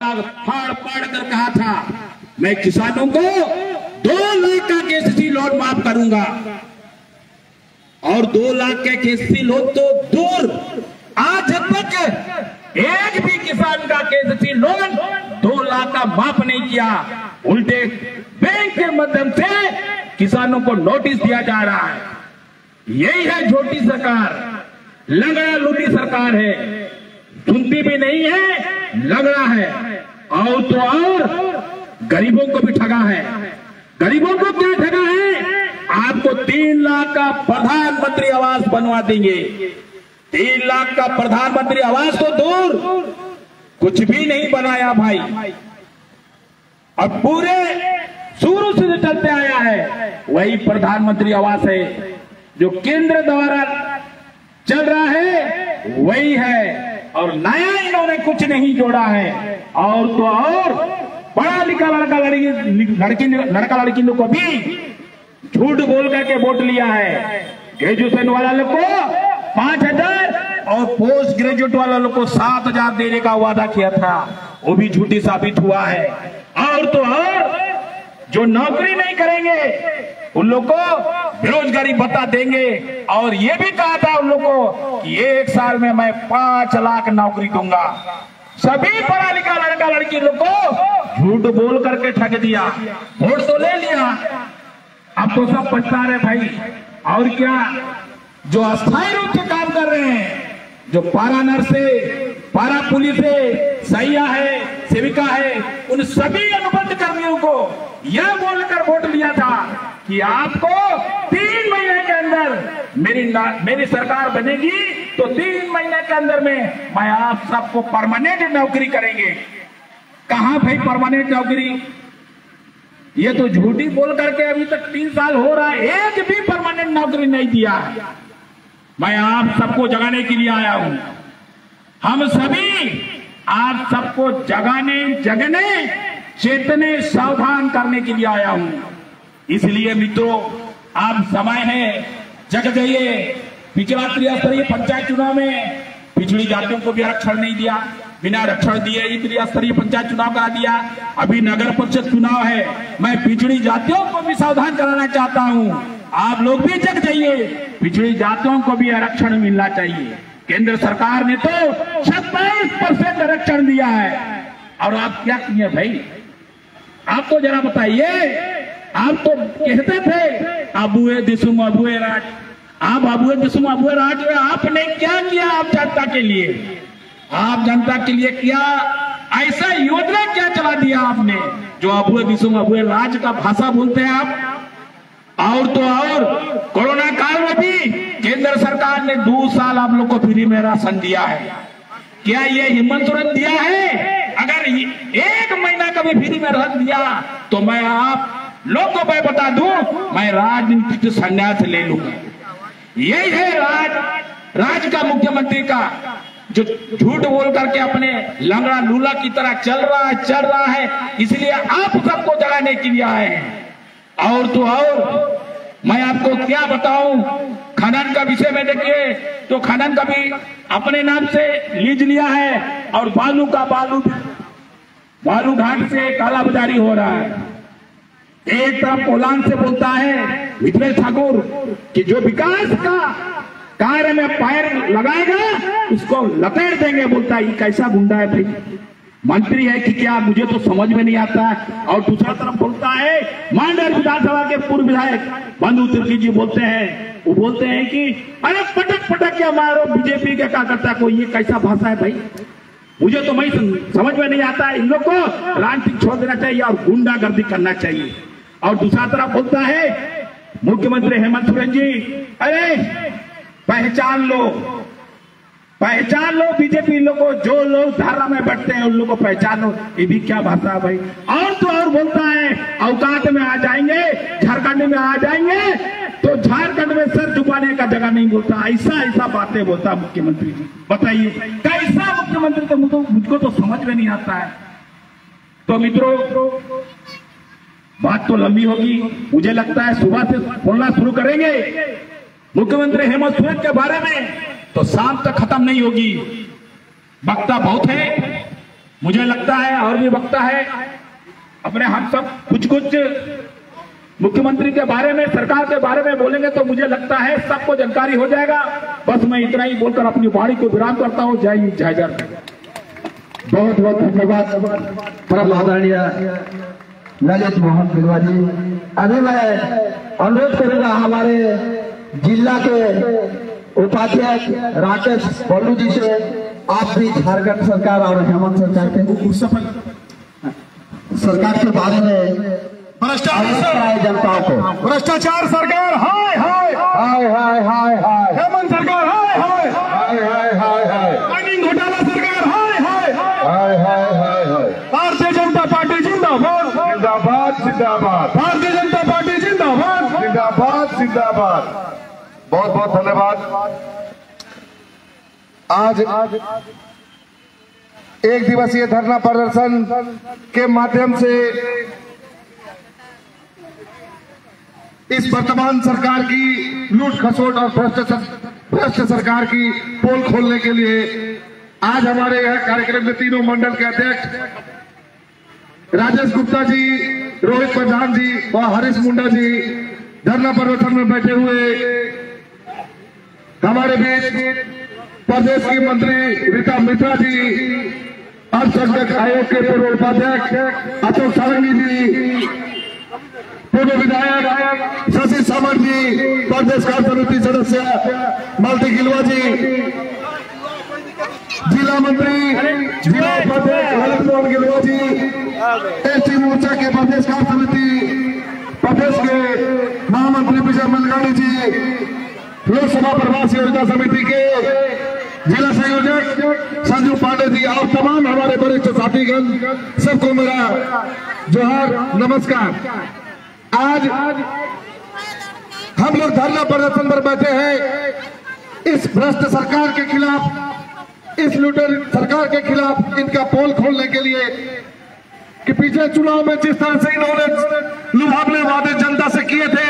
फाड़ फाड़ कर कहा था मैं किसानों को 2 लाख का केसीसी लोन माफ करूंगा, और 2 लाख के केसीसी लोन तो दूर, आज तक एक भी किसान का केसीसी लोन 2 लाख का माफ नहीं किया। उल्टे बैंक के माध्यम से किसानों को नोटिस दिया जा रहा है। यही है झूठी सरकार, लंगड़ा लूटी सरकार है, सुनती भी नहीं है, लंगड़ा है। और तो और गरीबों को भी ठगा है। गरीबों को क्या ठगा है? आपको 3 लाख का प्रधानमंत्री आवास बनवा देंगे। 3 लाख का प्रधानमंत्री आवास तो दूर, कुछ भी नहीं बनाया भाई। अब पूरे शुरू से चलते आया है वही प्रधानमंत्री आवास है, जो केंद्र द्वारा चल रहा है वही है, और नया इन्होंने कुछ नहीं जोड़ा है। और तो और पढ़ा लिखा लड़का लड़की लोग को भी झूठ बोल करके वोट लिया है। ग्रेजुएशन वाला लोग को 5,000 और पोस्ट ग्रेजुएट वाला लोग को 7,000 देने का वादा किया था, वो भी झूठी साबित हुआ है। और तो और जो नौकरी नहीं करेंगे उन लोग को बेरोजगारी भत्ता देंगे, और ये भी कहा था उन लोग को कि 1 साल में मैं 5 लाख नौकरी दूंगा। सभी पढ़ा लिखा लड़का लड़की लोग को झूठ बोल करके ठग दिया, वोट तो ले लिया, अब तो सब पछता रहे भाई। और क्या, जो अस्थायी रूप से काम कर रहे हैं, जो पारा नर्स है, पारा पुलिस है, सैया है, सेविका है, उन सभी अनुबंध कर्मियों को यह बोलकर वोट लिया था कि आपको 3 महीने के अंदर मेरी सरकार बनेगी तो 3 महीने के अंदर में मैं आप सबको परमानेंट नौकरी करेंगे। कहां भाई परमानेंट नौकरी? ये तो झूठी बोल करके अभी तक 3 साल हो रहा है, एक भी परमानेंट नौकरी नहीं दिया। मैं आप सबको जगाने के लिए आया हूं। हम सभी आप सबको जगने चेतने सावधान करने के लिए आया हूं। इसलिए मित्रों, आप समय है, जग जाइए। पिछला त्रिस्तरीय पंचायत चुनाव में पिछड़ी जातियों को भी आरक्षण नहीं दिया, बिना आरक्षण दिए ही त्रिस्तरीय पंचायत चुनाव करा दिया। अभी नगर परिषद चुनाव है, मैं पिछड़ी जातियों को भी सावधान कराना चाहता हूं। आप लोग भी जग जाइए, पिछड़ी जातियों को भी आरक्षण मिलना चाहिए। केंद्र सरकार ने तो 27% आरक्षण दिया है, और आप क्या किए भाई? आपको जरा बताइए। आप तो कहते थे अबुए दिसुम अबुए राज, आप अबुए दिसुम अबुए राज में आपने क्या किया? आप जनता के लिए, आप जनता के लिए क्या ऐसा योजना क्या चला दिया आपने जो अबुए दिसुम अबुए राज का भाषा बोलते हैं आप? और तो और कोरोना काल में भी केंद्र सरकार ने 2 साल आप लोग को फ्री में राशन दिया है। क्या ये हिम्मत तुरंत दिया है? अगर 1 महीना का भी फ्री में राशन दिया तो मैं आप लोग को मैं बता दूं, मैं राजनीति से संन्यास ले लूंगा। यही है राज का मुख्यमंत्री का, जो झूठ बोल करके अपने लंगड़ा लूला की तरह चल रहा है। इसलिए आप सबको जगाने के लिए आए हैं। और तो और मैं आपको क्या बताऊं, खनन का विषय में देखिए तो खनन का भी अपने नाम से लीज लिया है, और बालू घाट से कालाबाजारी हो रहा है। एक तरफ कोलान से बोलता है मिथिलेश ठाकुर कि जो विकास का कार्य में पैर लगाएगा उसको लपेट देंगे, बोलता है। ये कैसा गुंडा है भाई? मंत्री है कि क्या, मुझे तो समझ में नहीं आता है। और दूसरा तरफ बोलता है मांडर विधानसभा के पूर्व विधायक बंधु तिर्की जी बोलते हैं, वो बोलते हैं कि अरे पटक पटक क्या मारो बीजेपी के कार्यकर्ता को। ये कैसा भाषा है भाई? मुझे तो मैं समझ में नहीं आता है। इन लोग को राजनीति छोड़ देना चाहिए और गुंडागर्दी करना चाहिए। और दूसरा तरफ बोलता है मुख्यमंत्री हेमंत सोरेन जी, अरे पहचान लो बीजेपी लोगों को, जो लोग धारा में बैठते हैं उन लोगों को पहचान लो। ये भी क्या भाषा है भाई? और तो और बोलता है औकात में आ जाएंगे, झारखंड में आ जाएंगे तो झारखंड में सर झुकाने का जगह नहीं बोलता। ऐसा बातें बोलता मुख्यमंत्री जी। बताइए कैसा मुख्यमंत्री? तो मुझको तो समझ में नहीं आता है। तो मित्रों, बात तो लंबी होगी, मुझे लगता है सुबह से बोलना शुरू करेंगे मुख्यमंत्री हेमंत सोरेन के बारे में तो शाम तक खत्म नहीं होगी। वक्ता बहुत है, मुझे लगता है और भी वक्ता है अपने हम सब कुछ मुख्यमंत्री के बारे में, सरकार के बारे में बोलेंगे तो मुझे लगता है सबको जानकारी हो जाएगा। बस मैं इतना ही बोलकर अपनी वाणी को विराम करता हूं। जय हिंद, जय जय। बहुत बहुत धन्यवाद परम आदरणीय ललित मोहन गिलवा जी। अभी मैं अनुरोध करूंगा हमारे जिला के उपाध्यक्ष राकेश बल्लू जी से, आप भी झारखंड सरकार और हेमंत सरकार के बारे में जनताओं को। भ्रष्टाचार सरकार हाय हाय हाय हाय हाय हाय, हेमंत सरकार हाय हाय हाय हाय हाय हाय, माइनिंग घोटाला सरकार हाय हाय हाय हाय हाय हाय, भारतीय जनता पार्टी जिंदाबाद जिंदाबाद जिंदाबाद, भारतीय जनता पार्टी जिंदाबाद जिंदाबाद जिंदाबाद। बहुत बहुत धन्यवाद। आज एक दिवसीय धरना प्रदर्शन के माध्यम से इस वर्तमान सरकार की लूट खसोट और भ्रष्ट सरकार की पोल खोलने के लिए आज हमारे यह कार्यक्रम में तीनों मंडल के अध्यक्ष राजेश गुप्ता जी, रोहित प्रधान जी और हरीश मुंडा जी धरना प्रदर्शन में बैठे हुए, हमारे बीच प्रदेश की मंत्री रीता मिश्रा जी, अल्पसंख्यक आयोग के पूर्व उपाध्यक्ष अशोक सारंगी जी, पूर्व विधायक शशि सामंत जी, प्रदेश कार्य समिति सदस्य मालती गिलवा जी, जिला मंत्री जिला प्रदेश ललित मोहन गिलवा जी, एसटी मोर्चा के प्रदेश कार्य समिति प्रदेश के महामंत्री विजय मलगाड़ी जी, लोकसभा प्रवास योजना समिति के जिला संयोजक संजू पांडे जी और तमाम हमारे वरिष्ठ साथीगण, सबको मेरा जोहार, नमस्कार। आज हम लोग धरना प्रदर्शन पर बैठे हैं इस भ्रष्ट सरकार के खिलाफ, इस लूटेर सरकार के खिलाफ, इनका पोल खोलने के लिए कि पिछले चुनाव में जिस तरह से इन्होंने लुभावने वादे जनता से किए थे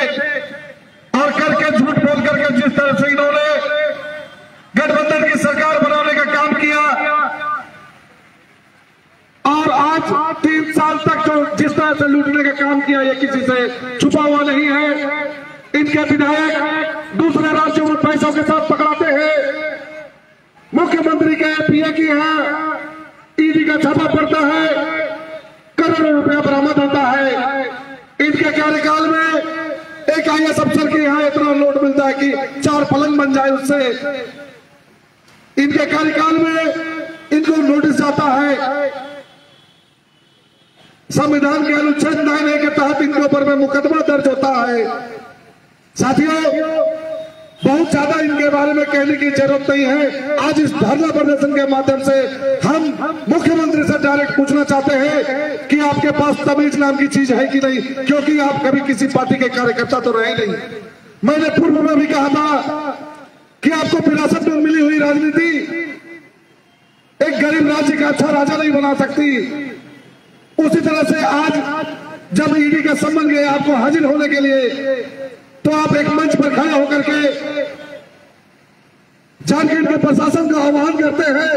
और करके झूठ बोल करके जिस तरह से इन्होंने गठबंधन की सरकार बनाने का काम किया और आज 3 साल तक जो जिस तरह से लूटने का काम किया, ये किसी से छुपा हुआ नहीं है। इनके विधायक दूसरे राज्यों में पैसों के साथ पकड़ाते हैं, मुख्यमंत्री के पीए की है, ईडी का छापा पड़ता है, करोड़ों रुपया बरामद होता है। इनके कार्यकाल में एक आईएएस अफसर के यहाँ इतना नोट मिलता है कि 4 पलंग बन जाए उससे। इनके कार्यकाल में इनको नोटिस जाता है, संविधान के अनुच्छेद 9A के तहत इनके ऊपर में मुकदमा दर्ज होता है। साथियों, बहुत ज्यादा इनके बारे में कहने की जरूरत नहीं है। आज इस धरना प्रदर्शन के माध्यम से हम मुख्यमंत्री से डायरेक्ट पूछना चाहते हैं कि आपके पास तमीज नाम की चीज है कि नहीं, क्योंकि आप कभी किसी पार्टी के कार्यकर्ता तो रहे नहीं। मैंने पूर्व में भी कहा था कि आपको विरासत में मिली हुई राजनीति एक गरीब राज्य का अच्छा राजा नहीं बना सकती। उसी तरह से आज जब ईडी का सम्मन गया आपको हाजिर होने के लिए, तो आप एक मंच पर खड़े होकर के झारखंड के प्रशासन का आह्वान करते हैं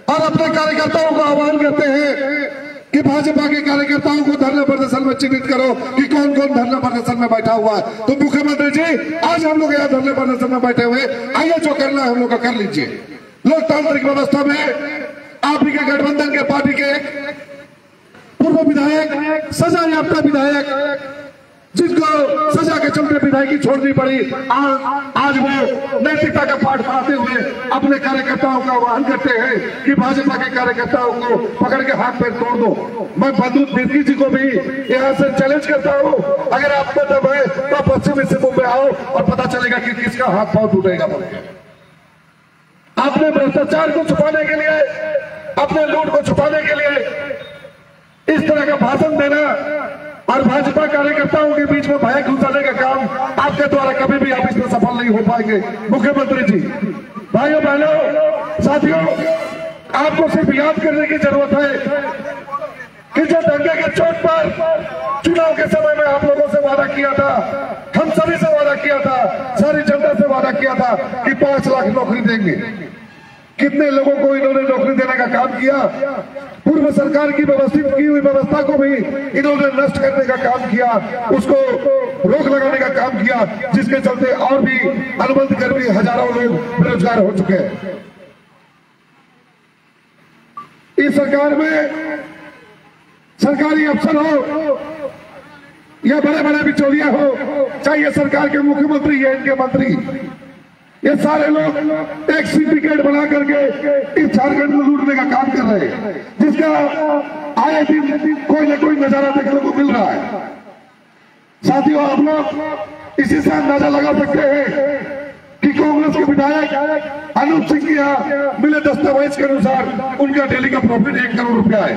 और अपने कार्यकर्ताओं का आह्वान करते हैं कि भाजपा के कार्यकर्ताओं को धरना प्रदर्शन में चिन्हित करो कि कौन कौन धरना प्रदर्शन में बैठा हुआ है। तो मुख्यमंत्री जी, आज हम लोग यहाँ धरना प्रदर्शन में बैठे हुए, आइए जो करना है हम लोग का कर लीजिए। लोकतांत्रिक व्यवस्था में आप ही के गठबंधन के पार्टी के पूर्व विधायक, सजा याफ्ता विधायक, जिनको सजा के चलते विधायकी छोड़नी पड़ी, आज वो नैतिकता का पाठ पढ़ाते हुए अपने कार्यकर्ताओं का आह्वान करते हैं कि भाजपा के कार्यकर्ताओं को पकड़ के हाथ पैर तोड़ दो। मैं बंदूक बिर्की जी को भी यहाँ से चैलेंज करता हूँ, अगर आपको दम है तो पश्चिमी सिंहभूम में आओ और पता चलेगा कि किसका हाथ पांव टूटेगा। आपने भ्रष्टाचार को छुपाने के लिए, अपने लूट को छुपाने के लिए इस तरह का भाषण देना और भाजपा कार्यकर्ताओं के बीच में भय घुसाने का काम आपके द्वारा कभी भी आप इसमें सफल नहीं हो पाएंगे। मुख्यमंत्री जी, भाइयों बहनों, साथियों, आपको सिर्फ याद करने की जरूरत है कि जो दंगे के चोट पर चुनाव के समय में आप लोगों से वादा किया था, हम सभी से वादा किया था, सारी जनता से वादा किया था कि 5 लाख नौकरी देंगे। कितने लोगों को इन्होंने नौकरी देने का काम किया। पूर्व सरकार की व्यवस्थित की हुई व्यवस्था को भी इन्होंने नष्ट करने का काम किया, उसको रोक लगाने का काम किया, जिसके चलते और भी अनुबंध कर्मी हजारों लोग बेरोजगार हो चुके हैं। इस सरकार में सरकारी अफसर हो या बड़े बड़े बिचौलिया हो, चाहे ये सरकार के मुख्यमंत्री या इनके मंत्री, ये सारे लोग एक सिंडिकेट बना करके इस झारखंड को लूटने का काम कर रहे हैं, जिसका आए दिन कोई न कोई नजारा देखने को मिल रहा है। साथियों, आप लोग इसी से अंदाजा लगा सकते हैं कि कांग्रेस के विधायक अनूप सिंह के यहाँ मिले दस्तावेज के अनुसार उनका डेली का प्रॉफिट 1 करोड़ रुपया है।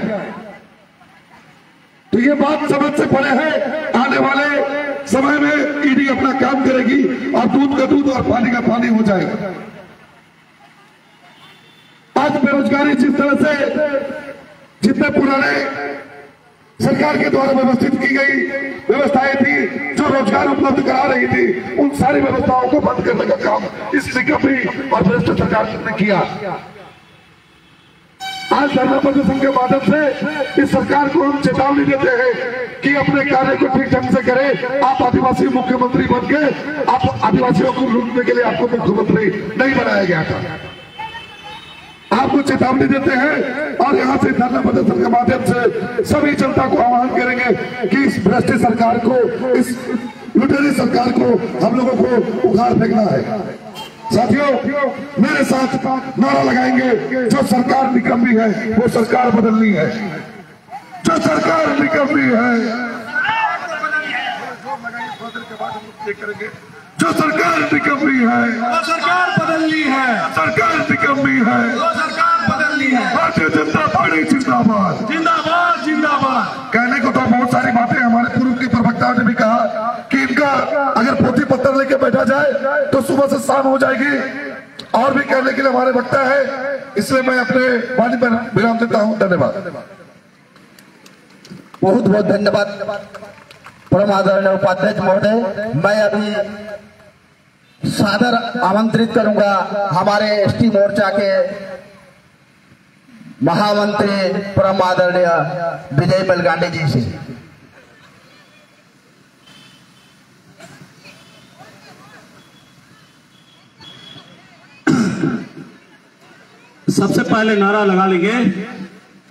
तो ये बात समझ से परे है। आने वाले समय में ईडी अपना काम करेगी और दूध का दूध और पानी का पानी हो जाएगा। आज बेरोजगारी जिस तरह से जितने पुराने सरकार के द्वारा व्यवस्थित की गई व्यवस्थाएं थी, जो रोजगार उपलब्ध करा रही थी, उन सारी व्यवस्थाओं को बंद करने का काम इस निकम्मी और भ्रष्ट सरकार ने किया। आज धरना प्रदर्शन के माध्यम से इस सरकार को हम चेतावनी देते हैं कि अपने कार्य को ठीक ढंग से करें। आप आदिवासी मुख्यमंत्री बन के आप आदिवासियों को लूटने के लिए आपको मुख्यमंत्री नहीं बनाया गया था। आपको चेतावनी देते हैं और यहाँ से धरना प्रदर्शन के माध्यम से सभी जनता को आह्वान करेंगे कि इस भ्रष्ट सरकार को, इस लुटेरी सरकार को हम लोगों को उखाड़ फेंकना है। साथियों, मेरे साथ नारा लगाएंगे, जो सरकार निकम्मी है वो सरकार बदलनी है। जो सरकार निकम्मी है, जो सरकार निकम्मी है, वो सरकार बदलनी है, सरकार निकम्मी है, वो सरकार बदलनी है। भारतीय जनता पार्टी जिंदाबाद, जिंदाबाद जिंदाबाद। कहने को तो बहुत सारी बातें हमारे पूर्व के प्रवक्ताओं ने भी कहा कि इनका अगर पोथी पत्थर लेके बैठा जाए तो सुबह से शाम हो जाएगी, और भी कहने के लिए हमारे वक्ता है, इसलिए मैं अपने वाणी पर विराम देता हूं। धन्यवाद। बहुत बहुत धन्यवाद परम आदरणीय उपाध्यक्ष महोदय। मैं अभी सादर आमंत्रित करूंगा हमारे एसटी मोर्चा के महामंत्री परम आदरणीय विजय बलगांडे जी से। सबसे पहले नारा लगा लेंगे,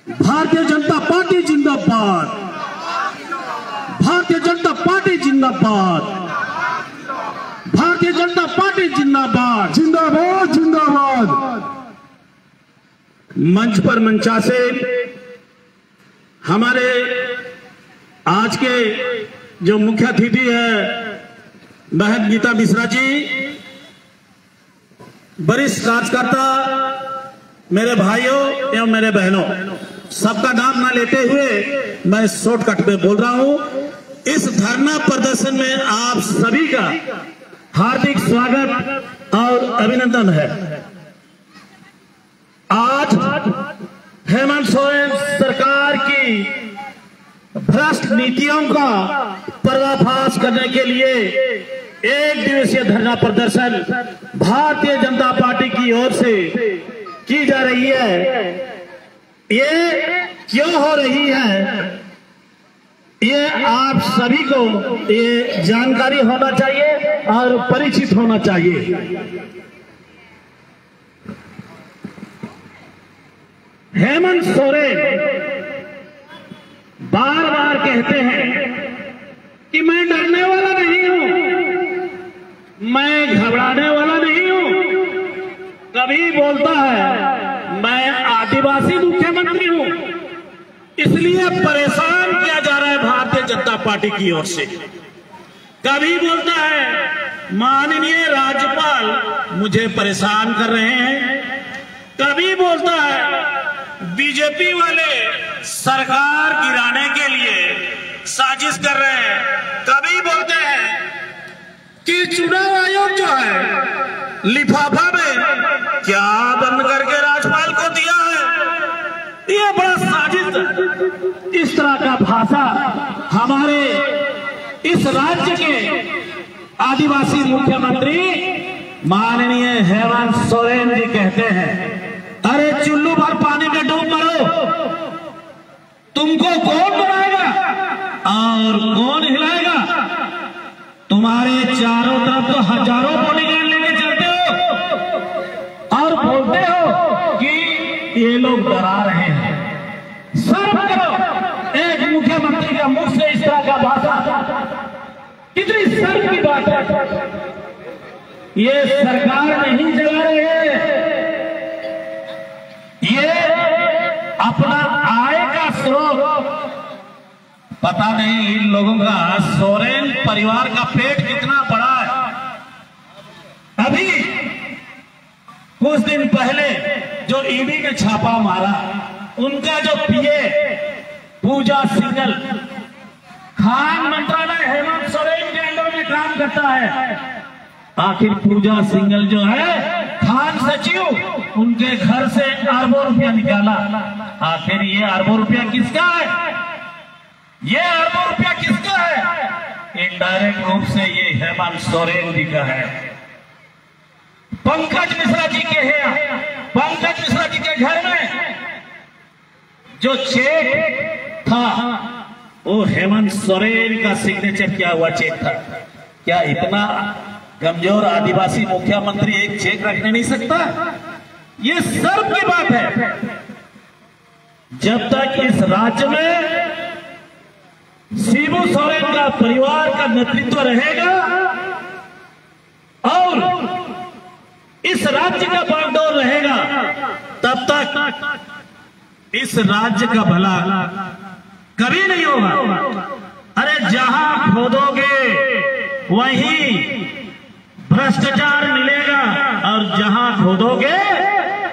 भारतीय जनता पार्टी जिंदाबाद, भारतीय जनता पार्टी जिंदाबाद, भारतीय जनता पार्टी जिंदाबाद, जिंदाबाद जिंदाबाद। मंच पर मंचासीन हमारे आज के जो मुख्य अतिथि है बहन गीता मिश्रा जी, वरिष्ठ कार्यकर्ता, मेरे भाइयों एवं मेरे बहनों, सबका नाम ना लेते हुए मैं शॉर्टकट में बोल रहा हूं। इस धरना प्रदर्शन में आप सभी का हार्दिक स्वागत और अभिनंदन है। आज हेमंत सोरेन सरकार की भ्रष्ट नीतियों का पर्दाफाश करने के लिए 1 दिवसीय धरना प्रदर्शन भारतीय जनता पार्टी की ओर से की जा रही है। ये क्यों हो रही है, ये आप सभी को ये जानकारी होना चाहिए और परिचित होना चाहिए। हेमंत सोरेन बार बार कहते हैं कि मैं डरने वाला नहीं हूं, मैं घबराने वाला नहीं हूं। कभी बोलता है मैं आदिवासी मुख्यमंत्री हूं, इसलिए परेशान किया जा रहा है भारतीय जनता पार्टी की ओर से। कभी बोलता है माननीय राज्यपाल मुझे परेशान कर रहे हैं, कभी बोलता है बीजेपी वाले सरकार गिराने के लिए साजिश कर रहे हैं, कभी बोलते हैं कि चुनाव आयोग जो है लिफाफा में क्या बंद करके राज्यपाल को दिया है, ये बड़ा साजिश। इस तरह का भाषा हमारे इस राज्य के आदिवासी मुख्यमंत्री माननीय हेमंत सोरेन जी कहते हैं। अरे चुल्लू भर पानी में डूब मरो, तुमको कौन बनाएगा और कौन हिलाएगा? तुम्हारे चारों तरफ तो हजारों बॉडीगार्ड लेके चलते हो और बोलते हो कि ये लोग डरा रहे हैं। शर्म करो, एक मुख्यमंत्री का मुख से इस तरह का भाषा, कितनी शर्म की बात है। ये सरकार नहीं जगा रहे हैं, ये अपना आय का स्रोत, पता नहीं इन लोगों का सोरेन परिवार का पेट कितना बड़ा है। अभी कुछ दिन पहले जो ईडी ने छापा मारा, उनका जो पीए पूजा सिंघल खान मंत्रालय हेमंत सोरेन के अंडर में काम करता है। आखिर पूजा सिंघल जो है खान सचिव, उनके घर से अरबों रुपया निकाला। आखिर ये अरबों रुपया किसका है? ये अरबों रुपया किसका है? इनडायरेक्ट रूप से ये हेमंत सोरेन जी का है। पंकज मिश्रा जी के है, पंकज मिश्रा जी के घर में जो चेक था वो हेमंत सोरेन का सिग्नेचर किया हुआ चेक था। क्या इतना कमजोर आदिवासी मुख्यमंत्री एक चेक रखने नहीं सकता? ये शर्म की बात है। जब तक इस राज्य में शिबू सोरेन का परिवार का नेतृत्व रहेगा और इस राज्य का बागडोर रहेगा, तब तक इस राज्य का भला कभी नहीं होगा। अरे जहां खोदोगे वहीं भ्रष्टाचार मिलेगा और जहां खोदोगे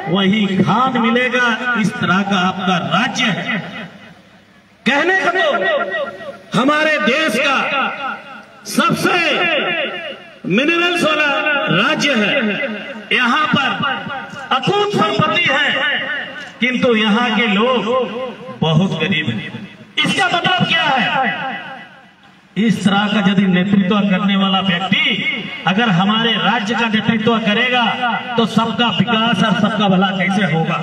वहीं खान मिलेगा। इस तरह का आपका राज्य है। कहने का तो हमारे देश का सबसे मिनरल्स वाला राज्य है, यहाँ पर अकूत संपत्ति है, किंतु यहाँ के लोग बहुत गरीब हैं। इसका मतलब क्या है? इस तरह का यदि नेतृत्व करने वाला व्यक्ति अगर हमारे राज्य का नेतृत्व करेगा तो सबका विकास और सबका भला कैसे होगा?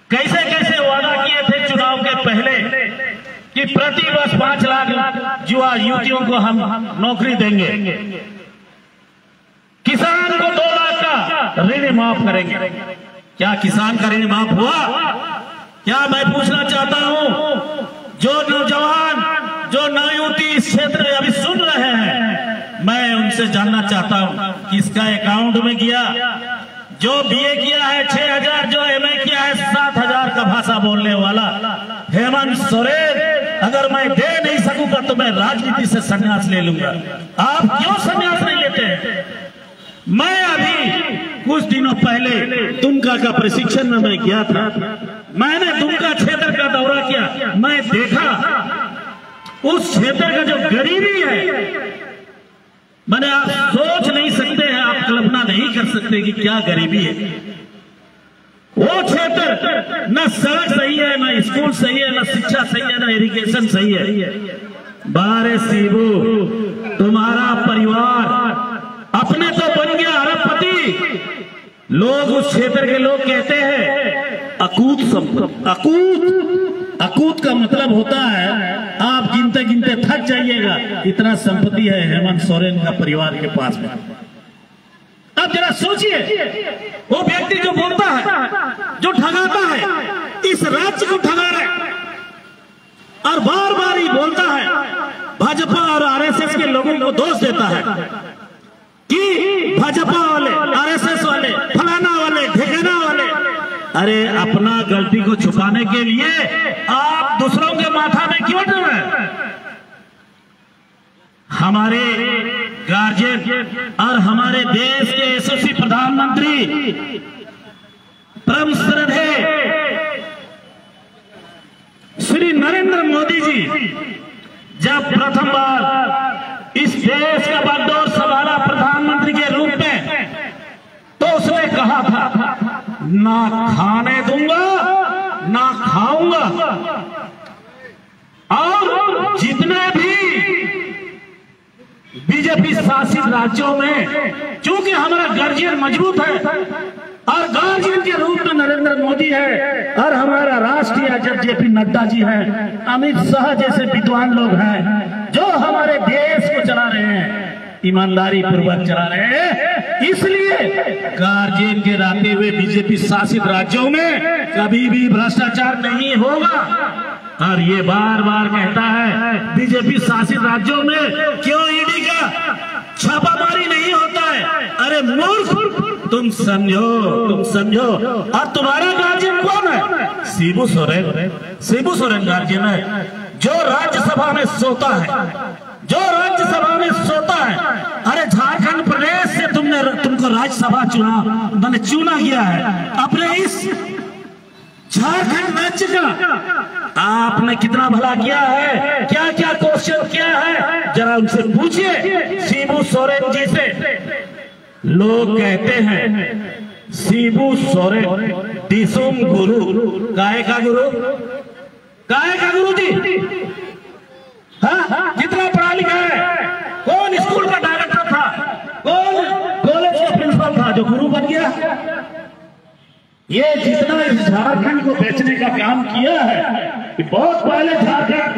कैसे कैसे वादा किए थे चुनाव के पहले कि प्रति वर्ष 5 लाख युवा युवतियों को हम नौकरी देंगे, किसान को 2 लाख का ऋण माफ करेंगे। क्या किसान का ऋण माफ हुआ? क्या मैं पूछना चाहता हूं, जो नौजवान जो नवयुवती इस क्षेत्र में अभी सुन रहे हैं, मैं उनसे जानना चाहता हूं किसका अकाउंट में गया? जो बीए किया है 6,000, जो एमए किया है 7,000 का भाषा बोलने वाला हेमंत सोरेन, अगर मैं दे नहीं सकूंगा तो मैं राजनीति से संन्यास ले लूंगा। आप क्यों संन्यास नहीं लेते हैं? मैं अभी कुछ दिनों पहले दुमका का प्रशिक्षण में मैं गया था। मैंने दुमका क्षेत्र का दौरा किया। मैं देखा उस क्षेत्र का जो गरीबी है, मैंने आप सोच नहीं सकते हैं, आप कल्पना नहीं कर सकते कि क्या गरीबी है। वो क्षेत्र न सड़क सही है, न स्कूल सही है, न शिक्षा सही है, न इरिगेशन सही है। बारे शिबू, तुम्हारा परिवार अपने तो बन गया अरबपति, लोग उस क्षेत्र के लोग कहते हैं अकूत संपत्ति। अकूत का मतलब होता है आप गिनते गिनते थक जाइएगा, इतना संपत्ति है हेमंत सोरेन का परिवार के पास में। अब जरा सोचिए, वो व्यक्ति जो बोलता है, जो ठगाता है, इस राज्य को ठगा रहा है और बार बार ही बोलता है, भाजपा और आरएसएस के लोगों को दोष देता है कि भाजपा वाले, आरएसएस वाले, फलाना वाले, ठिकाना वाले। अरे अपना गलती को छुपाने के लिए आप दूसरों के माथा में क्यों डरे? हमारे गार्जियन और हमारे देश के यशस्वी प्रधानमंत्री परम श्रद्धेय श्री नरेंद्र मोदी जी जब प्रथम बार इस देश का बागडोर संभाला प्रधानमंत्री के रूप में, तो उसने कहा था ना खाने दूंगा ना खाऊंगा, और जितने भी बीजेपी शासित राज्यों में, चूंकि हमारा गार्जियन मजबूत है और गार्जियन के रूप में नरेंद्र मोदी है, और हमारा राष्ट्रीय अध्यक्ष जेपी नड्डा जी हैं, अमित शाह जैसे विद्वान लोग हैं जो हमारे देश को चला रहे हैं, ईमानदारी पूर्वक चला रहे हैं। इसलिए गार्जियन के रहते हुए बीजेपी शासित राज्यों में कभी भी भ्रष्टाचार नहीं होगा। और ये बार बार कहता है बीजेपी शासित राज्यों में क्यों ईडी का छापामारी नहीं होता है। अरे मूर्ख, तुम समझो। और तुम्हारा गार्जियन कौन है? शिबू सोरेन गार्जियन है, जो राज्यसभा में सोता है, अरे झारखंड प्रदेश से तुमको राज्यसभा चुना गया है। अपने इस झारखंड राज्य का आपने कितना भला किया है, क्या क्या क्वेश्चन किया है, जरा उनसे पूछिए। शिबू सोरेन जी से लोग कहते हैं शिबू सोरेन दिसुम गुरु, काहे का गुरु जी? हाँ, कितना पढ़ा लिखा है? कौन स्कूल का डायरेक्टर था? कौन कॉलेज का प्रिंसिपल था जो गुरु बन गया? ये जितना इस झारखंड को बेचने का काम किया है, बहुत पहले झारखंड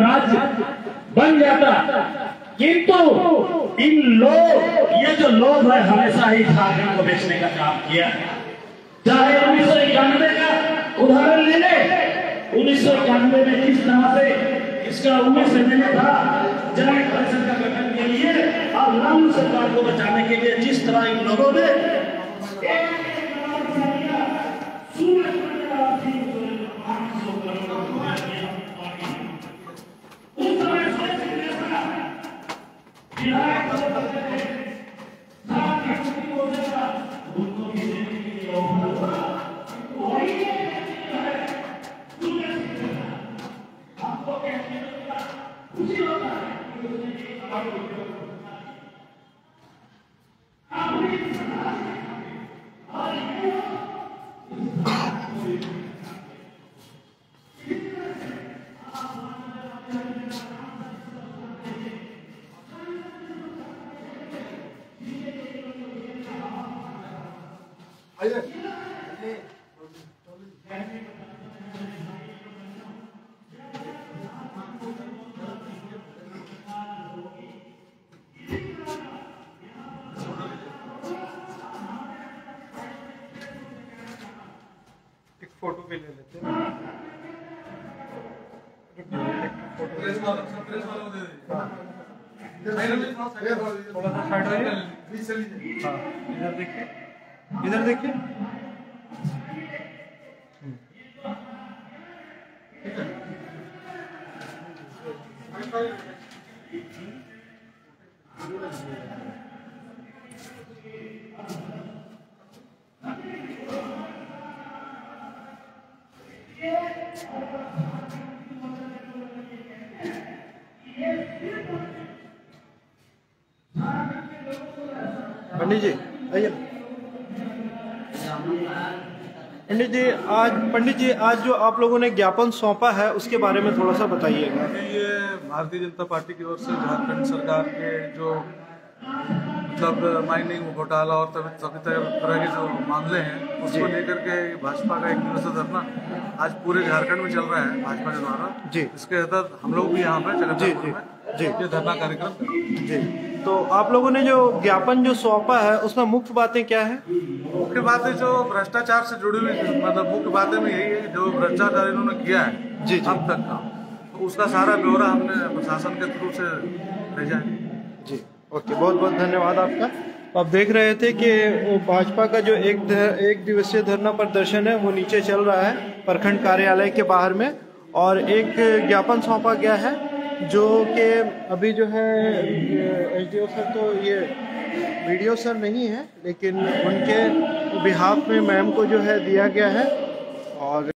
राज्य बन जाता, किंतु ये जो लोग है हमेशा ही झारखंड को बेचने का काम किया। चाहे 1991 का उदाहरण ले ले, 1991 में किस तरह से इसका उम्मीद था जनरल परिषद का गठन के लिए और लालू सरकार को बचाने के लिए, जिस तरह इन लोगों ने फोटो भी ले लेते हैं। थोड़ा सा साइड हो जाए। हाँ, इधर देखिए। पंडित जी आइए। पंडित जी आज जो आप लोगों ने ज्ञापन सौंपा है उसके बारे में थोड़ा सा बताइएगा। ये भारतीय जनता पार्टी की ओर से झारखंड सरकार के जो मतलब माइनिंग घोटाला और सभी तरह के जो मामले हैं उसको लेकर के भाजपा का एक दिवसीय धरना आज पूरे झारखंड में चल रहा है भाजपा के द्वारा जी। इसके तहत हम लोग भी यहाँ पे जी ये धरना कार्यक्रम जी। तो आप लोगों ने जो ज्ञापन जो सौंपा है उसमें मुख्य बातें क्या है? मुख्य बातें जो भ्रष्टाचार से जुड़ी हुई मतलब मुख्य बातें में यही है जो भ्रष्टाचार इन्होंने किया है जी अब तक का, तो उसका सारा ब्यौरा हमने प्रशासन के थ्रू से भेजा है जी। ओके, बहुत बहुत धन्यवाद आपका। आप देख रहे थे कि वो भाजपा का जो एक दिवसीय धरना प्रदर्शन है वो नीचे चल रहा है प्रखंड कार्यालय के बाहर में, और एक ज्ञापन सौंपा गया है जो कि अभी जो है एसडीओ सर तो ये वीडियो सर नहीं है लेकिन उनके बिहाफ में मैम को जो है दिया गया है। और